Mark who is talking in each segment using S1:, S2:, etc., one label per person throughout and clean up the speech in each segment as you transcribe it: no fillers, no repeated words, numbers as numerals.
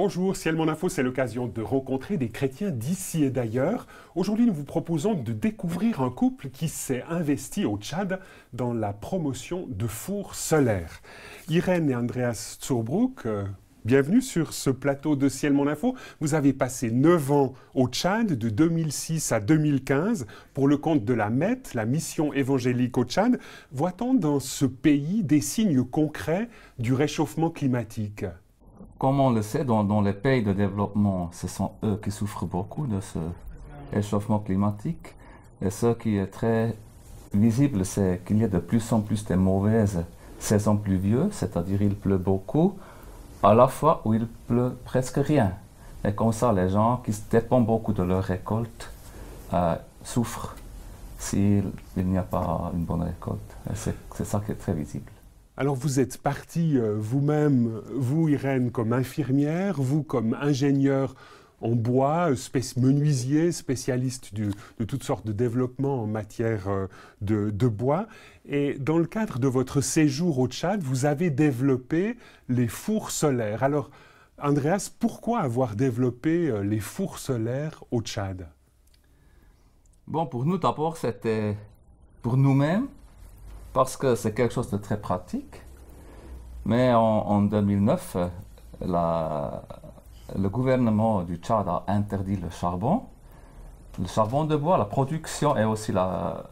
S1: Bonjour, Ciel Mon Info, c'est l'occasion de rencontrer des chrétiens d'ici et d'ailleurs. Aujourd'hui, nous vous proposons de découvrir un couple qui s'est investi au Tchad dans la promotion de fours solaires. Irène et Andreas Zurbrugg, bienvenue sur ce plateau de Ciel Mon Info. Vous avez passé 9 ans au Tchad, de 2006 à 2015, pour le compte de la MET, la mission évangélique au Tchad. Voit-on dans ce pays des signes concrets du réchauffement climatique ?
S2: Comme on le sait, dans les pays de développement, ce sont eux qui souffrent beaucoup de ce réchauffement climatique. Et ce qui est très visible, c'est qu'il y a de plus en plus de mauvaises saisons pluvieuses, c'est-à-dire il pleut beaucoup, à la fois où il pleut presque rien. Et comme ça, les gens qui dépendent beaucoup de leur récolte souffrent s'il n'y a pas une bonne récolte. Et c'est ça qui est très visible.
S1: Alors vous êtes parti vous-même, vous Irène, comme infirmière, vous comme ingénieur en bois, menuisier, spécialiste de toutes sortes de développements en matière de bois. Et dans le cadre de votre séjour au Tchad, vous avez développé les fours solaires. Alors Andreas, pourquoi avoir développé les fours solaires au Tchad ?
S2: Bon, pour nous d'abord, c'était pour nous-mêmes, parce que c'est quelque chose de très pratique. Mais en 2009, le gouvernement du Tchad a interdit le charbon de bois, la production et aussi la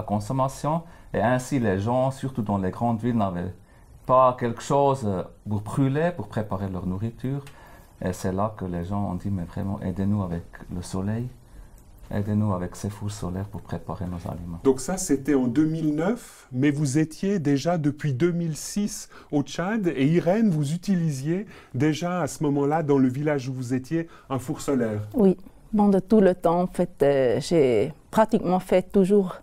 S2: consommation. Et ainsi, les gens, surtout dans les grandes villes, n'avaient pas quelque chose pour brûler, pour préparer leur nourriture. Et c'est là que les gens ont dit, mais vraiment, aidez-nous avec le soleil. Aidez-nous avec ces fours solaires pour préparer nos aliments.
S1: Donc ça, c'était en 2009, mais vous étiez déjà depuis 2006 au Tchad et Irène, vous utilisiez déjà à ce moment-là, dans le village où vous étiez, un four solaire.
S3: Oui, bon, de tout le temps, en fait, j'ai pratiquement fait toujours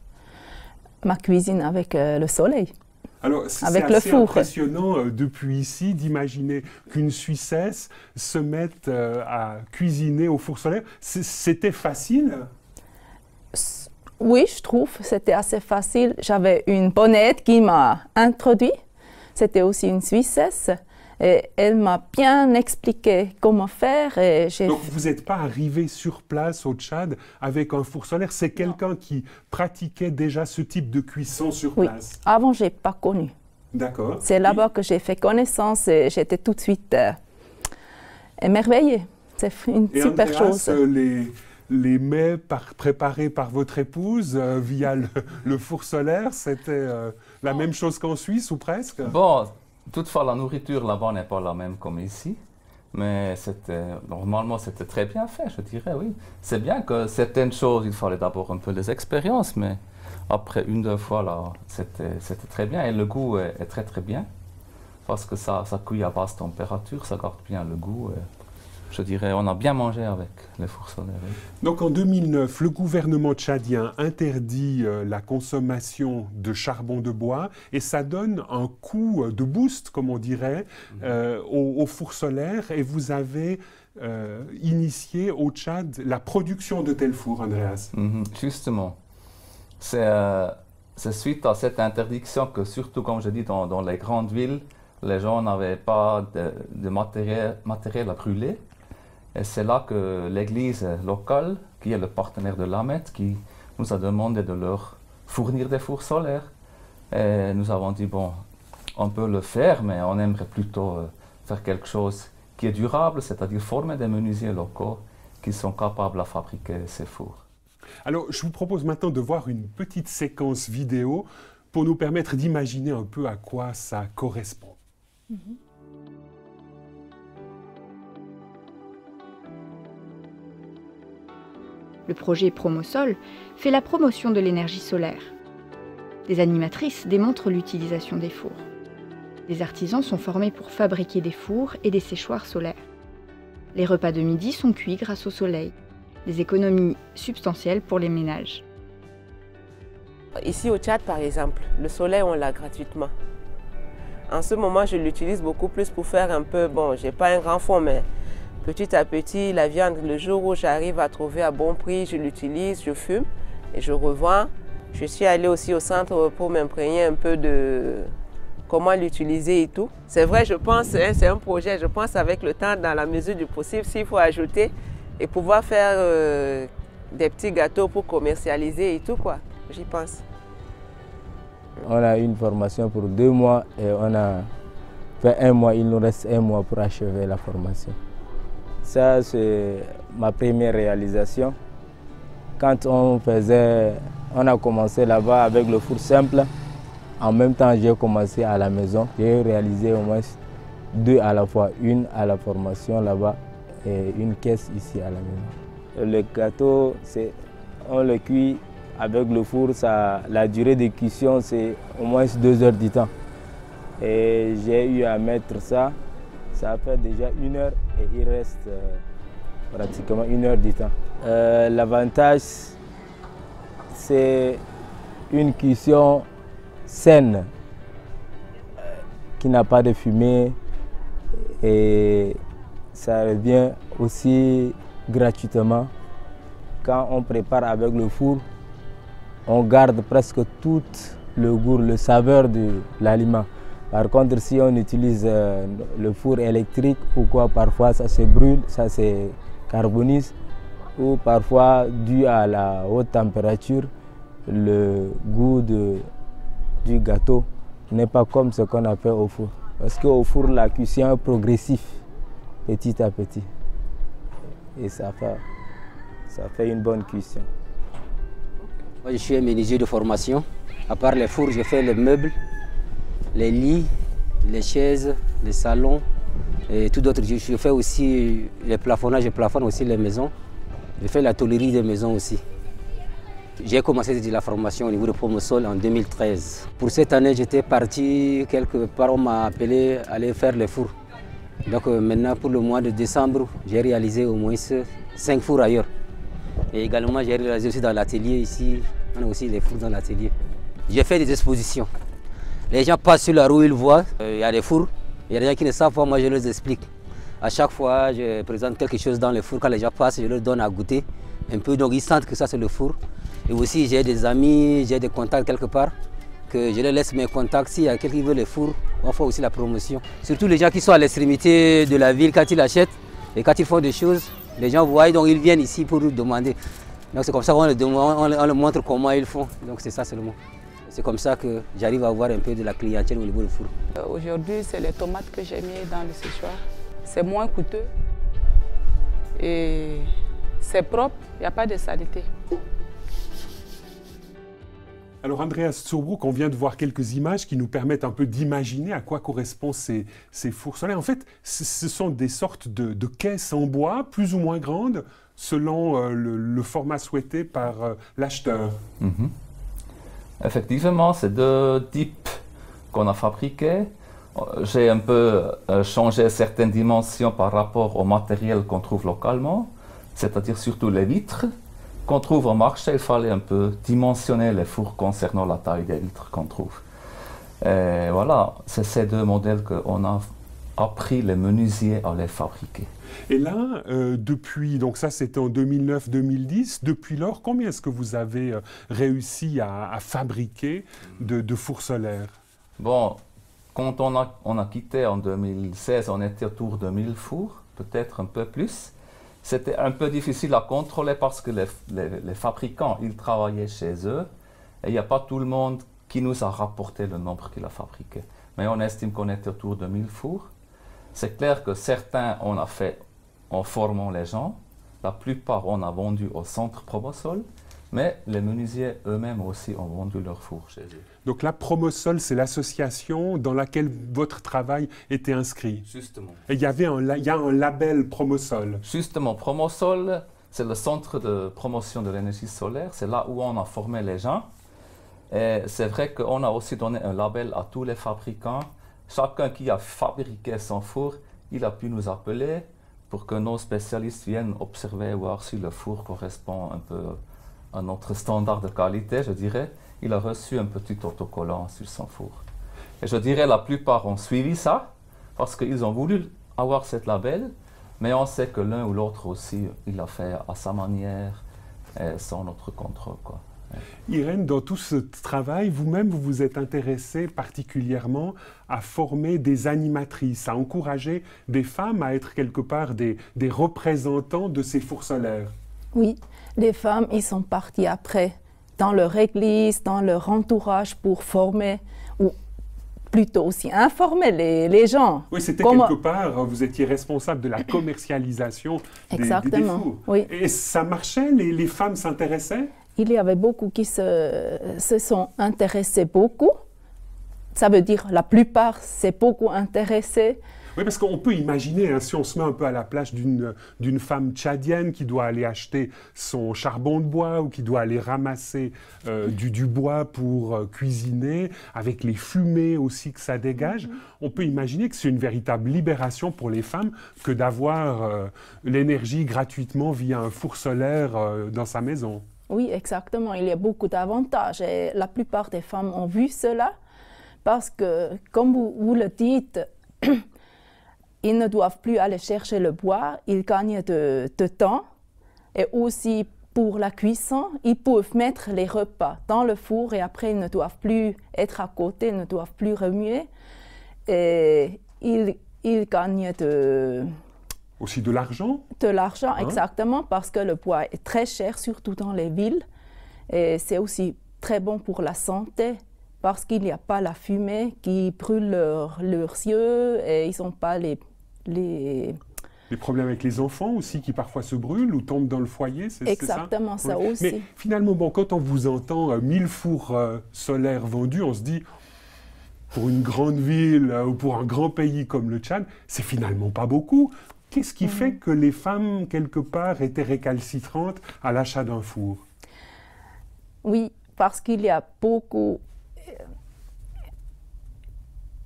S3: ma cuisine avec le soleil.
S1: Alors, c'est assez impressionnant depuis ici d'imaginer qu'une Suissesse se mette à cuisiner au four solaire. C'était facile ?
S3: Oui, je trouve que c'était assez facile. J'avais une bonne aide qui m'a introduit. C'était aussi une Suissesse. Et elle m'a bien expliqué comment faire. Et
S1: donc, vous n'êtes pas arrivé sur place au Tchad avec un four solaire. C'est quelqu'un qui pratiquait déjà ce type de cuisson sur place.
S3: Avant, je n'ai pas connu.
S1: D'accord.
S3: C'est là-bas que j'ai fait connaissance et j'étais tout de suite émerveillée. C'est une super chose.
S1: Les mets préparés par votre épouse via le four solaire, c'était la même chose qu'en Suisse ou presque ?
S2: Bon, toutefois, la nourriture là-bas n'est pas la même comme ici, mais normalement c'était très bien fait, je dirais, oui. C'est bien que certaines choses, il fallait d'abord un peu des expériences, mais après une, deux fois, là, c'était très bien. Et le goût est très très bien, parce que ça cuit à basse température, ça garde bien le goût. Je dirais, on a bien mangé avec les fours solaires. Oui.
S1: Donc en 2009, le gouvernement tchadien interdit la consommation de charbon de bois et ça donne un coup de boost, comme on dirait, aux fours solaires. Et vous avez initié au Tchad la production de tels fours, Andreas.
S2: Justement. C'est suite à cette interdiction que, surtout, comme je dis, dans les grandes villes, les gens n'avaient pas de matériel à brûler. Et c'est là que l'église locale, qui est le partenaire de l'AMET, qui nous a demandé de leur fournir des fours solaires. Et nous avons dit, bon, on peut le faire, mais on aimerait plutôt faire quelque chose qui est durable, c'est-à-dire former des menuisiers locaux qui sont capables de fabriquer ces fours.
S1: Alors, je vous propose maintenant de voir une petite séquence vidéo pour nous permettre d'imaginer un peu à quoi ça correspond.
S4: Le projet Promosol fait la promotion de l'énergie solaire. Des animatrices démontrent l'utilisation des fours. Des artisans sont formés pour fabriquer des fours et des séchoirs solaires. Les repas de midi sont cuits grâce au soleil. Des économies substantielles pour les ménages.
S5: Ici au Tchad, par exemple, le soleil, on l'a gratuitement. En ce moment, je l'utilise beaucoup plus pour faire un peu, bon, j'ai pas un grand fond, mais petit à petit, la viande, le jour où j'arrive à trouver à bon prix, je l'utilise, je fume et je revends. Je suis allée aussi au centre pour m'imprégner un peu de comment l'utiliser et tout. C'est vrai, je pense, hein, c'est un projet, je pense avec le temps, dans la mesure du possible, s'il faut ajouter et pouvoir faire des petits gâteaux pour commercialiser et tout, quoi. J'y pense.
S6: On a eu une formation pour 2 mois et on a fait 1 mois. Il nous reste 1 mois pour achever la formation. Ça, c'est ma première réalisation. Quand on a commencé là-bas avec le four simple, en même temps, j'ai commencé à la maison. J'ai réalisé au moins 2 à la fois, une à la formation là-bas et une caisse ici à la maison. Le gâteau, on le cuit avec le four. La durée de cuisson, c'est au moins 2 heures du temps. Et j'ai eu à mettre ça. Ça fait déjà 1 heure et il reste pratiquement 1 heure du temps. L'avantage, c'est une cuisson saine, qui n'a pas de fumée, et ça revient aussi gratuitement. Quand on prépare avec le four, on garde presque tout le goût, le saveur de l'aliment. Par contre, si on utilise le four électrique ou quoi, parfois ça se brûle, ça se carbonise, ou parfois dû à la haute température, le goût du gâteau n'est pas comme ce qu'on a fait au four. Parce qu'au four, la cuisson est progressive, petit à petit. Et ça fait une bonne cuisson.
S7: Moi, je suis un menuisier de formation. À part les fours, je fais les meubles, les lits, les chaises, les salons et tout d'autres. Je fais aussi les plafonnages, je plafonne aussi les maisons. Je fais la tôlerie des maisons aussi. J'ai commencé la formation au niveau de Promosol en 2013. Pour cette année, j'étais parti quelque part, on m'a appelé à aller faire les fours. Donc maintenant, pour le mois de décembre, j'ai réalisé au moins 5 fours ailleurs. Et également, j'ai réalisé aussi dans l'atelier ici, on a aussi les fours dans l'atelier. J'ai fait des expositions. Les gens passent sur la rue, ils voient, il y a des fours. Il y a des gens qui ne savent pas, moi je leur explique. À chaque fois, je présente quelque chose dans les fours. Quand les gens passent, je leur donne à goûter un peu. Donc ils sentent que ça c'est le four. Et aussi, j'ai des amis, j'ai des contacts quelque part, que je leur laisse mes contacts. S'il y a quelqu'un qui veut les fours, on fait aussi la promotion. Surtout les gens qui sont à l'extrémité de la ville, quand ils achètent et quand ils font des choses, les gens voient, donc ils viennent ici pour nous demander. Donc c'est comme ça qu'on leur montre comment ils font. Donc c'est ça seulement. C'est comme ça que j'arrive à avoir un peu de la clientèle au niveau du four.
S8: Aujourd'hui, c'est les tomates que j'ai mis dans le séchoir. C'est moins coûteux et c'est propre, il n'y a pas de saleté.
S1: Alors Andreas Zurbrugg, on vient de voir quelques images qui nous permettent un peu d'imaginer à quoi correspondent ces fours solaires. En fait, ce sont des sortes de caisses en bois, plus ou moins grandes, selon le format souhaité par l'acheteur.
S2: Mm-hmm. Effectivement, c'est 2 types qu'on a fabriqués. J'ai un peu changé certaines dimensions par rapport au matériel qu'on trouve localement, c'est-à-dire surtout les vitres qu'on trouve au marché. Il fallait un peu dimensionner les fours concernant la taille des vitres qu'on trouve. Et voilà, c'est ces 2 modèles qu'on a appris les menuisiers à les fabriquer.
S1: Et là, depuis, donc ça c'était en 2009-2010, depuis lors, combien est-ce que vous avez réussi à fabriquer de fours solaires?
S2: Bon, quand on a quitté en 2016, on était autour de 1000 fours, peut-être un peu plus. C'était un peu difficile à contrôler parce que les fabricants, ils travaillaient chez eux et il n'y a pas tout le monde qui nous a rapporté le nombre qu'il a fabriqué. Mais on estime qu'on était autour de 1000 fours. C'est clair que certains, on a fait en formant les gens. La plupart, on a vendu au centre Promosol. Mais les menuisiers eux-mêmes aussi ont vendu leurs fours chez eux.
S1: Donc la Promosol, c'est l'association dans laquelle votre travail était inscrit.
S2: Justement.
S1: Et il y a un label Promosol.
S2: Justement, Promosol, c'est le centre de promotion de l'énergie solaire. C'est là où on a formé les gens. Et c'est vrai qu'on a aussi donné un label à tous les fabricants. Chacun qui a fabriqué son four, il a pu nous appeler pour que nos spécialistes viennent observer, voir si le four correspond un peu à notre standard de qualité, je dirais. Il a reçu un petit autocollant sur son four. Et je dirais la plupart ont suivi ça parce qu'ils ont voulu avoir cette label, mais on sait que l'un ou l'autre aussi, il l'a fait à sa manière et sans notre contrôle, quoi.
S1: Irène, dans tout ce travail, vous-même, vous vous êtes intéressée particulièrement à former des animatrices, à encourager des femmes à être quelque part des représentants de ces fours solaires.
S3: Oui, les femmes, ils sont parties après dans leur église, dans leur entourage pour former, ou plutôt aussi informer les gens.
S1: Oui, c'était quelque part, vous étiez responsable de la commercialisation des fours.
S3: Oui.
S1: Et ça marchait, les femmes s'intéressaient?
S3: Il y avait beaucoup qui se sont intéressés beaucoup. Ça veut dire la plupart s'est beaucoup intéressé.
S1: Oui, parce qu'on peut imaginer, hein, si on se met un peu à la place d'une femme tchadienne qui doit aller acheter son charbon de bois ou qui doit aller ramasser du bois pour cuisiner, avec les fumées aussi que ça dégage, on peut imaginer que c'est une véritable libération pour les femmes que d'avoir l'énergie gratuitement via un four solaire dans sa maison.
S3: Oui, exactement. Il y a beaucoup d'avantages et la plupart des femmes ont vu cela parce que, comme vous le dites, ils ne doivent plus aller chercher le bois, ils gagnent de temps et aussi pour la cuisson, ils peuvent mettre les repas dans le four et après ils ne doivent plus être à côté, ils ne doivent plus remuer et ils gagnent
S1: aussi de l'argent?
S3: De l'argent, exactement, parce que le bois est très cher, surtout dans les villes. Et c'est aussi très bon pour la santé, parce qu'il n'y a pas la fumée qui brûle leurs yeux et ils n'ont pas les
S1: problèmes avec les enfants aussi, qui parfois se brûlent ou tombent dans le foyer, c'est ça?
S3: Exactement, ça aussi.
S1: Mais finalement, bon, quand on vous entend 1000 fours solaires vendus, on se dit, pour une grande ville ou pour un grand pays comme le Tchad, c'est finalement pas beaucoup. Qu'est-ce qui fait que les femmes, quelque part, étaient récalcitrantes à l'achat d'un four?
S3: Oui, parce qu'il y a beaucoup...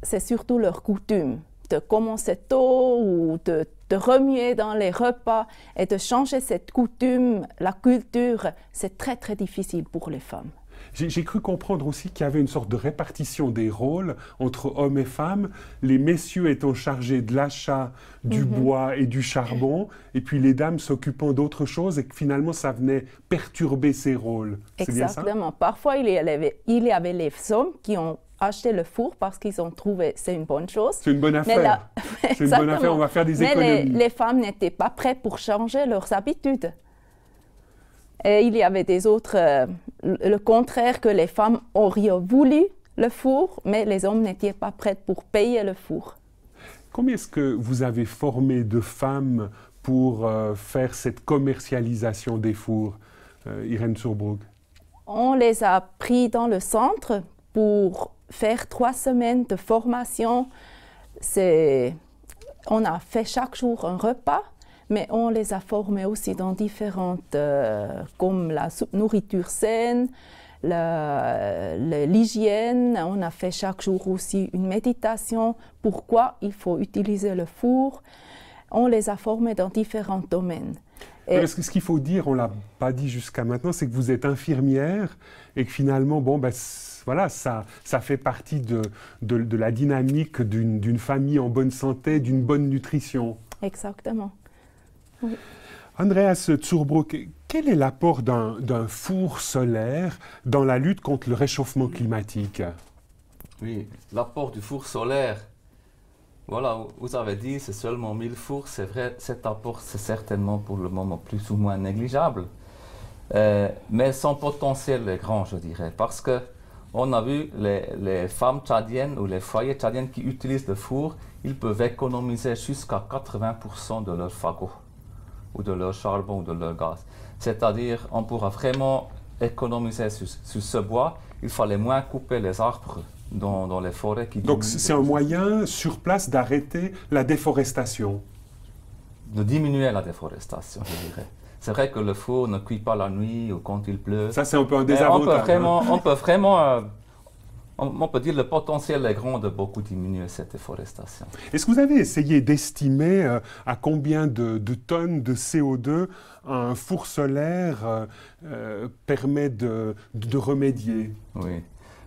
S3: C'est surtout leur coutume de commencer tôt ou de remuer dans les repas et de changer cette coutume, la culture, c'est très très difficile pour les femmes.
S1: J'ai cru comprendre aussi qu'il y avait une sorte de répartition des rôles entre hommes et femmes, les messieurs étant chargés de l'achat du bois et du charbon, et puis les dames s'occupant d'autres choses, et que finalement ça venait perturber ces rôles. C'est bien ça?
S3: Exactement. Parfois, il y avait les hommes qui ont acheté le four parce qu'ils ont trouvé que c'est une bonne chose.
S1: C'est une bonne affaire. C'est une bonne affaire, on va faire des économies.
S3: Mais les femmes n'étaient pas prêtes pour changer leurs habitudes. Et il y avait des autres, le contraire, que les femmes auraient voulu le four, mais les hommes n'étaient pas prêts pour payer le four.
S1: Combien est-ce que vous avez formé de femmes pour faire cette commercialisation des fours, Irène Zurbroek?
S3: On les a pris dans le centre pour faire 3 semaines de formation. On a fait chaque jour un repas. Mais on les a formés aussi dans différentes, comme la nourriture saine, l'hygiène. On a fait chaque jour aussi une méditation. Pourquoi il faut utiliser le four? On les a formés dans différents domaines.
S1: Parce que ce qu'il faut dire, on ne l'a pas dit jusqu'à maintenant, c'est que vous êtes infirmière et que finalement, bon, ben, voilà, ça fait partie de la dynamique d'une famille en bonne santé, d'une bonne nutrition.
S3: Exactement. Oui.
S1: Andreas Zurbroek, quel est l'apport d'un four solaire dans la lutte contre le réchauffement climatique?
S2: Oui, l'apport du four solaire, voilà, vous avez dit, c'est seulement 1000 fours, c'est vrai, cet apport, c'est certainement pour le moment plus ou moins négligeable, mais son potentiel est grand, je dirais, parce que on a vu les femmes tchadiennes ou les foyers tchadiennes qui utilisent le four, ils peuvent économiser jusqu'à 80% de leur fagot, ou de leur charbon, ou de leur gaz. C'est-à-dire, on pourra vraiment économiser sur ce bois. Il fallait moins couper les arbres dans les forêts.
S1: Donc c'est un moyen, sur place, d'arrêter la déforestation?
S2: De diminuer la déforestation, je dirais. C'est vrai que le four ne cuit pas la nuit ou quand il pleut.
S1: Ça, c'est un peu un désavantage.
S2: On peut dire que le potentiel est grand de beaucoup diminuer cette déforestation.
S1: Est-ce que vous avez essayé d'estimer à combien de tonnes de CO2 un four solaire permet de remédier?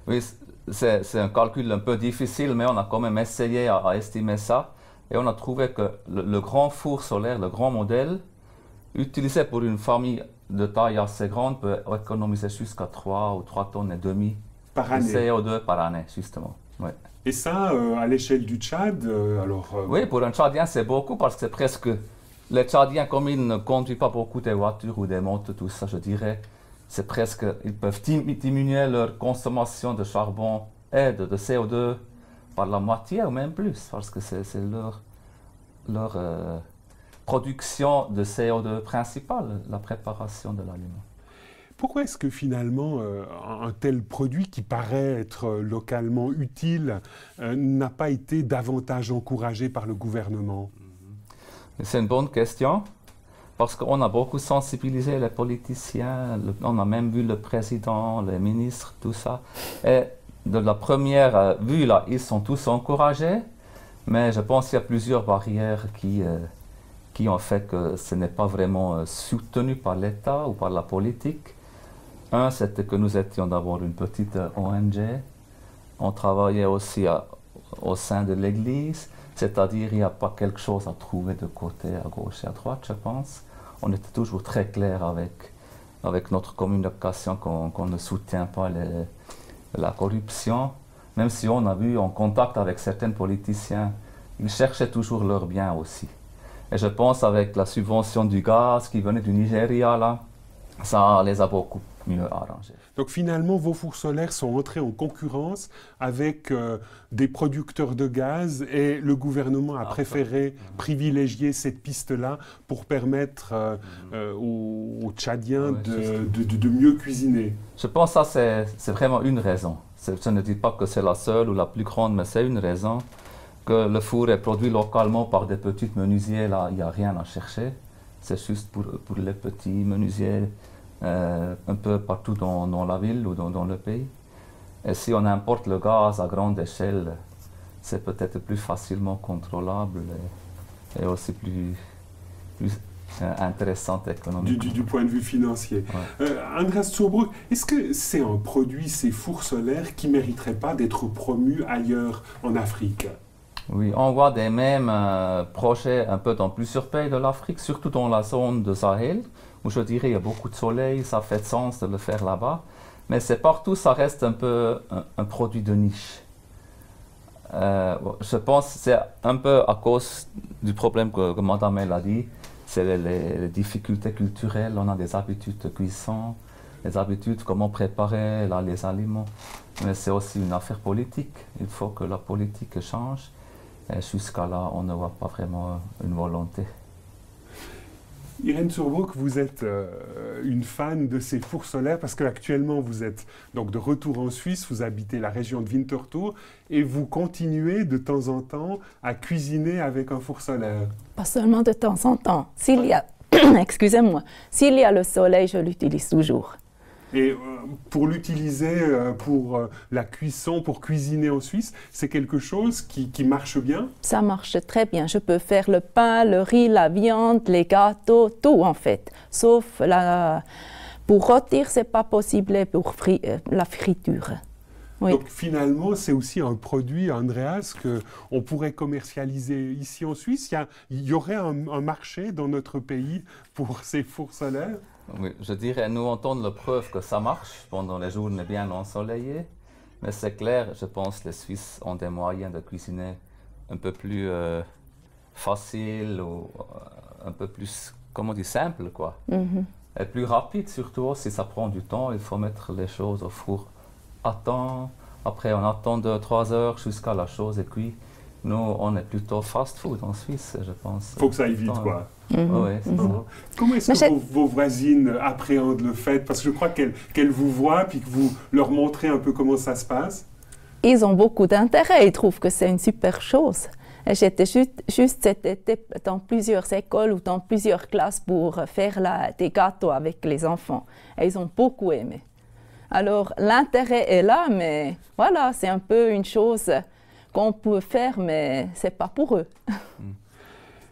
S2: Oui, c'est un calcul un peu difficile, mais on a quand même essayé à estimer ça. Et on a trouvé que le grand four solaire, le grand modèle, utilisé pour une famille de taille assez grande, peut économiser jusqu'à 3 ou 3 tonnes et demi
S1: Par
S2: de
S1: année.
S2: CO2 par année, justement. Ouais.
S1: Et ça, à l'échelle du Tchad,
S2: Oui, pour un Tchadien, c'est beaucoup parce que c'est presque... Les Tchadiens, comme ils ne conduisent pas beaucoup des voitures ou des motos, tout ça, je dirais, c'est presque... Ils peuvent diminuer leur consommation de charbon et de CO2 par la moitié ou même plus, parce que c'est leur production de CO2 principale, la préparation de l'aliment.
S1: Pourquoi est-ce que finalement un tel produit qui paraît être localement utile n'a pas été davantage encouragé par le gouvernement?
S2: C'est une bonne question, parce qu'on a beaucoup sensibilisé les politiciens, on a même vu le président, les ministres, tout ça. Et de la première vue, là, ils sont tous encouragés, mais je pense qu'il y a plusieurs barrières qui ont fait que ce n'est pas vraiment soutenu par l'État ou par la politique. Un, c'était que nous étions d'abord une petite ONG. On travaillait aussi au sein de l'Église, c'est-à-dire il n'y a pas quelque chose à trouver de côté, à gauche et à droite, je pense. On était toujours très clair avec notre communication qu'on ne soutient pas la corruption. Même si on a vu en contact avec certains politiciens, ils cherchaient toujours leur bien aussi. Et je pense avec la subvention du gaz qui venait du Nigeria, là, ça les a beaucoup mieux arrangés.
S1: Donc finalement, vos fours solaires sont entrés en concurrence avec des producteurs de gaz et le gouvernement a préféré privilégier cette piste-là pour permettre aux Tchadiens de mieux cuisiner.
S2: Je pense que ça, c'est vraiment une raison. Je ne dis pas que c'est la seule ou la plus grande, mais c'est une raison que le four est produit localement par des petits menuisiers. Là, il n'y a rien à chercher. C'est juste pour les petits menuisiers un peu partout dans la ville ou dans le pays. Et si on importe le gaz à grande échelle, c'est peut-être plus facilement contrôlable et aussi plus intéressant économiquement.
S1: Du point de vue financier.
S2: Ouais.
S1: Andreas Zurbrugg, est-ce que c'est un produit, ces fours solaires, qui ne mériterait pas d'être promu ailleurs en Afrique?
S2: Oui, on voit des mêmes projets un peu dans plusieurs pays de l'Afrique, surtout dans la zone de Sahel, où je dirais il y a beaucoup de soleil, ça fait sens de le faire là-bas. Mais c'est partout, ça reste un peu un produit de niche. Je pense que c'est un peu à cause du problème que Madame elle a dit, c'est les difficultés culturelles, on a des habitudes de cuisson, des habitudes comment préparer là, les aliments. Mais c'est aussi une affaire politique, il faut que la politique change. Et jusqu'à là, on ne voit pas vraiment une volonté.
S1: Irène Zurbrugg, vous êtes une fan de ces fours solaires parce qu'actuellement vous êtes donc de retour en Suisse, vous habitez la région de Winterthur et vous continuez de temps en temps à cuisiner avec un four solaire.
S3: Pas seulement de temps en temps. S'il y a, excusez-moi, s'il y a le soleil, je l'utilise toujours.
S1: Et pour l'utiliser pour la cuisson, pour cuisiner en Suisse, c'est quelque chose qui marche bien?
S3: Ça marche très bien. Je peux faire le pain, le riz, la viande, les gâteaux, tout en fait. Sauf pour rôtir, c'est pas possible pour la friture. Oui.
S1: Donc finalement, c'est aussi un produit, Andreas, qu'on pourrait commercialiser ici en Suisse. Il y aurait un marché dans notre pays pour ces fours solaires?
S2: Oui, je dirais, nous on donne la preuve que ça marche pendant les journées bien ensoleillées. Mais c'est clair, je pense que les Suisses ont des moyens de cuisiner un peu plus facile ou un peu plus, comment on dit, simple, quoi. Et plus rapide surtout, si ça prend du temps, il faut mettre les choses au four à temps. Après, on attend 2-3 heures jusqu'à la chose est cuite. Nous, on est plutôt fast-food en Suisse, je pense.
S1: Il faut que ça aille vite, quoi.
S2: Oui, c'est ça.
S1: Comment est-ce que vos voisines appréhendent le fait? Parce que je crois qu'elles vous voient puis que vous leur montrez un peu comment ça se passe.
S3: Ils ont beaucoup d'intérêt, ils trouvent que c'est une super chose. J'étais juste cet été dans plusieurs écoles ou dans plusieurs classes pour faire des gâteaux avec les enfants. Et ils ont beaucoup aimé. Alors l'intérêt est là, mais voilà, c'est un peu une chose qu'on peut faire, mais ce n'est pas pour eux.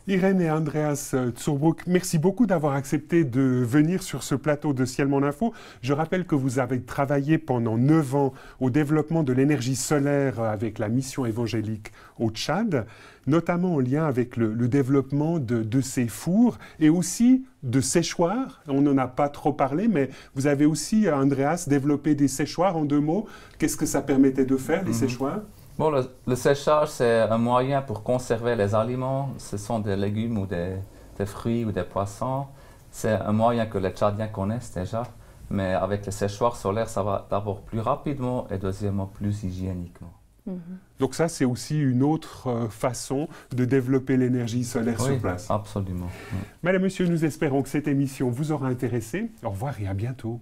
S1: Irène et Andreas Zurbruck, merci beaucoup d'avoir accepté de venir sur ce plateau de Ciel Mon Info. Je rappelle que vous avez travaillé pendant 9 ans au développement de l'énergie solaire avec la mission évangélique au Tchad, notamment en lien avec le développement de ces fours et aussi de séchoirs. On n'en a pas trop parlé, mais vous avez aussi, Andreas, développé des séchoirs en 2 mots. Qu'est-ce que ça permettait de faire, les séchoirs?
S2: Bon, le séchage, c'est un moyen pour conserver les aliments. Ce sont des légumes ou des fruits ou des poissons. C'est un moyen que les Tchadiens connaissent déjà. Mais avec les séchoirs solaires, ça va d'abord plus rapidement et deuxièmement plus hygiéniquement.
S1: Donc ça, c'est aussi une autre façon de développer l'énergie solaire sur place.
S2: Absolument.
S1: Mesdames, Messieurs, nous espérons que cette émission vous aura intéressé. Au revoir et à bientôt.